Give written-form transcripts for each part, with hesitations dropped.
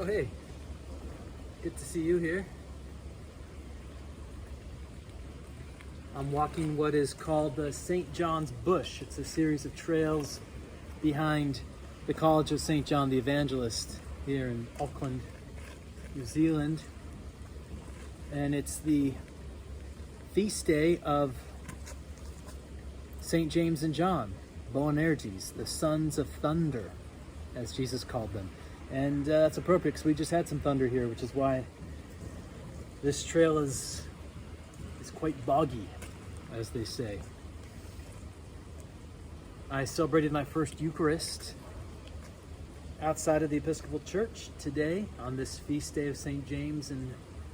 Oh, hey. Good to see you here. I'm walking what is called the St. John's Bush. It's a series of trails behind the College of St. John the Evangelist here in Auckland, New Zealand. And it's the feast day of St. James and John, Boanerges, the sons of thunder, as Jesus called them. And that's appropriate because we just had some thunder here, which is why this trail is quite boggy, as they say. I celebrated my first Eucharist outside of the Episcopal Church today on this feast day of St. James and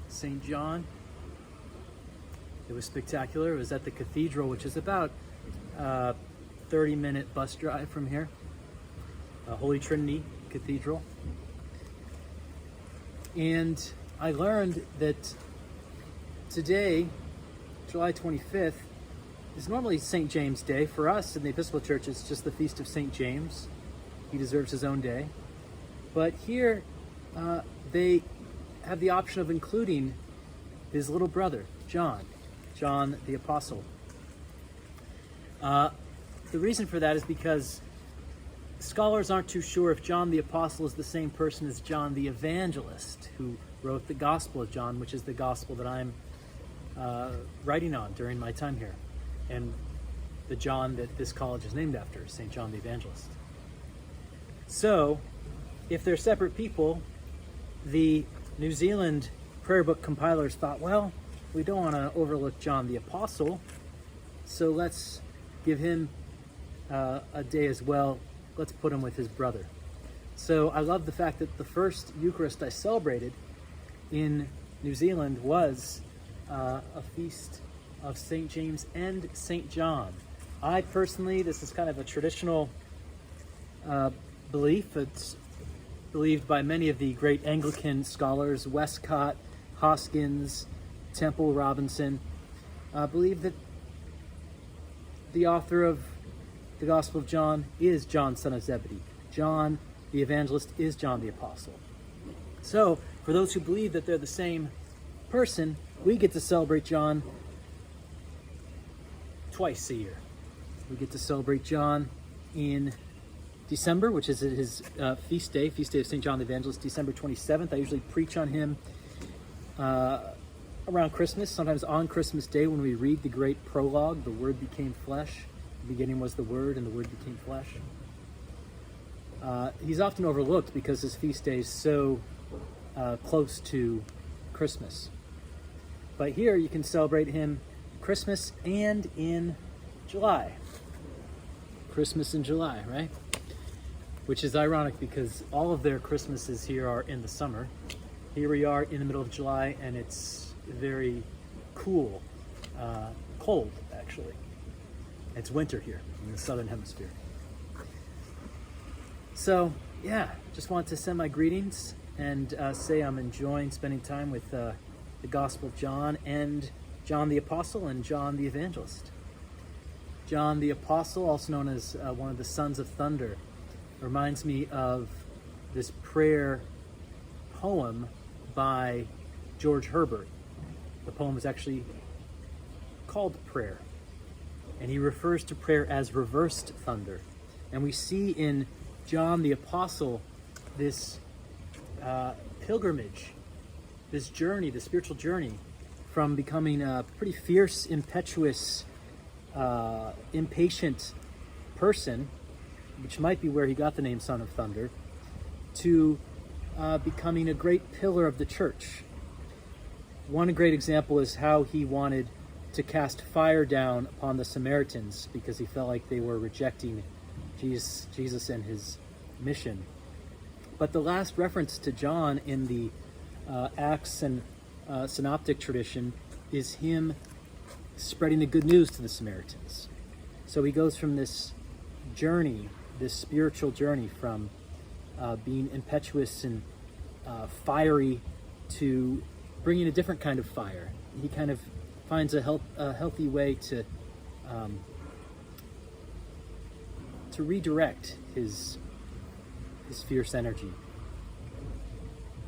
St. John. It was spectacular. It was at the cathedral, which is about a 30-minute bus drive from here. Holy Trinity Cathedral. And I learned that today, July 25th, is normally St. James Day. For us in the Episcopal Church, it's just the Feast of St. James. He deserves his own day. But here, they have the option of including his little brother, John the Apostle. The reason for that is because scholars aren't too sure if John the Apostle is the same person as John the Evangelist, who wrote the Gospel of John, which is the Gospel that I'm writing on during my time here, and the John that this college is named after, St. John the Evangelist. So, if they're separate people, the New Zealand prayer book compilers thought, well, we don't want to overlook John the Apostle, so let's give him a day as well. Let's put him with his brother. So I love the fact that the first Eucharist I celebrated in New Zealand was a feast of St. James and St. John. I personally, this is kind of a traditional belief. It's believed by many of the great Anglican scholars, Westcott, Hoskins, Temple, Robinson, believe that the author of the Gospel of John is John, son of Zebedee. John, the evangelist, is John the Apostle. So, for those who believe that they're the same person, we get to celebrate John twice a year. We get to celebrate John in December, which is his feast day of St. John the Evangelist, December 27th. I usually preach on him around Christmas, sometimes on Christmas Day when we read the great prologue, The Word Became Flesh. The beginning was the Word, and the Word became flesh. He's often overlooked because his feast day is so close to Christmas. But here you can celebrate him Christmas and in July. Christmas in July, right? Which is ironic because all of their Christmases here are in the summer. Here we are in the middle of July, and it's very cool, cold actually. It's winter here in the southern hemisphere. So, yeah, just want to send my greetings and say I'm enjoying spending time with the Gospel of John and John the Apostle and John the Evangelist. John the Apostle, also known as one of the Sons of Thunder, reminds me of this prayer poem by George Herbert. The poem is actually called Prayer. And he refers to prayer as reversed thunder. And we see in John the Apostle this pilgrimage, this journey, the spiritual journey, from becoming a pretty fierce, impetuous, impatient person, which might be where he got the name Son of Thunder, to becoming a great pillar of the church. One great example is how he wanted to cast fire down upon the Samaritans because he felt like they were rejecting Jesus and his mission. But the last reference to John in the Acts and Synoptic tradition is him spreading the good news to the Samaritans. So he goes from this journey, this spiritual journey, from being impetuous and fiery to bringing a different kind of fire. He kind of finds a healthy way to redirect his fierce energy.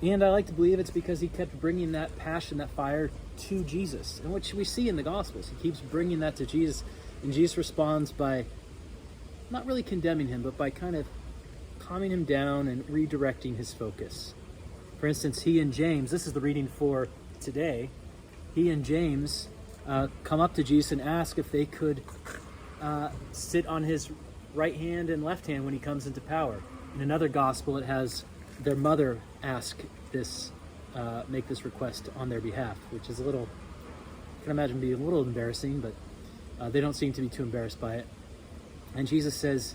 And I like to believe it's because he kept bringing that passion, that fire to Jesus, and which we see in the Gospels. He keeps bringing that to Jesus, and Jesus responds by not really condemning him, but by kind of calming him down and redirecting his focus. For instance, he and James, this is the reading for today, he and James come up to Jesus and ask if they could sit on his right hand and left hand when he comes into power. In another gospel, it has their mother make this request on their behalf, which is a little, I can imagine being a little embarrassing, but they don't seem to be too embarrassed by it. And Jesus says,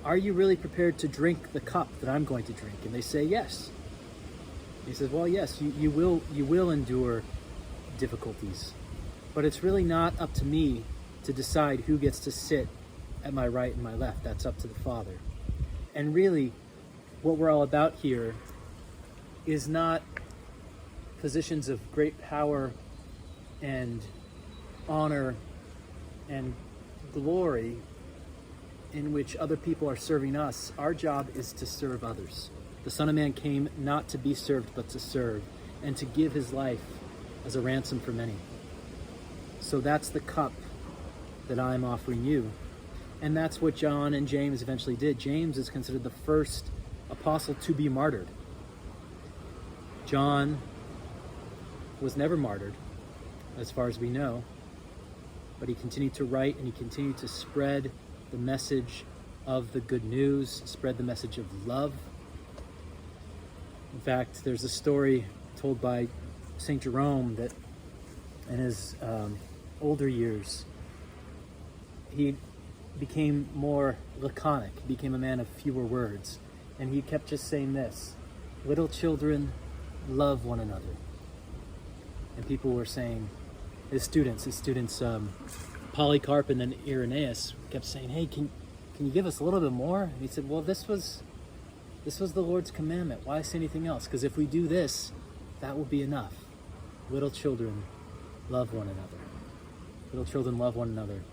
"Are you really prepared to drink the cup that I'm going to drink?" And they say, "Yes." He says, "Well, yes, you will endure difficulties, but it's really not up to me to decide who gets to sit at my right and my left. That's up to the Father." And really, what we're all about here is not positions of great power and honor and glory in which other people are serving us. Our job is to serve others. The Son of Man came not to be served, but to serve, and to give his life as a ransom for many. So that's the cup that I'm offering you. And that's what John and James eventually did. James is considered the first apostle to be martyred. John was never martyred, as far as we know, but he continued to write and he continued to spread the message of the good news, spread the message of love. In fact, there's a story told by St. Jerome that in his older years, he became more laconic, he became a man of fewer words, and he kept just saying this: "Little children, love one another." And people were saying, his students, Polycarp and then Irenaeus kept saying, "Hey, can you give us a little bit more?" And he said, "Well, this was the Lord's commandment. Why say anything else? Because if we do this, that will be enough. Little children, love one another. Little children, love one another,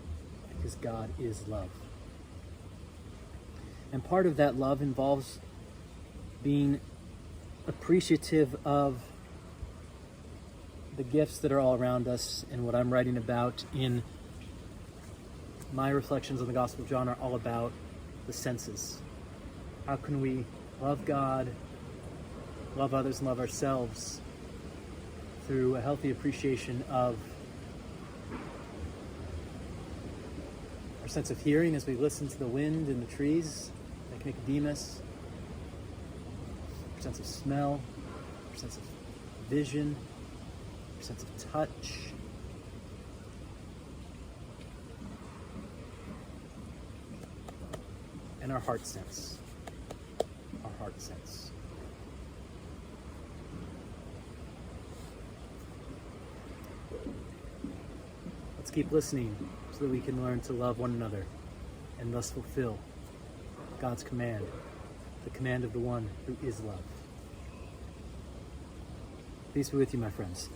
because God is love." And part of that love involves being appreciative of the gifts that are all around us. And what I'm writing about in my reflections on the Gospel of John are all about the senses. How can we love God, love others, and love ourselves through a healthy appreciation of our sense of hearing as we listen to the wind and the trees, like Nicodemus, our sense of smell, our sense of vision, our sense of touch, and our heart sense. Our heart sense. Let's keep listening so that we can learn to love one another and thus fulfill God's command, the command of the one who is love. Peace be with you, my friends.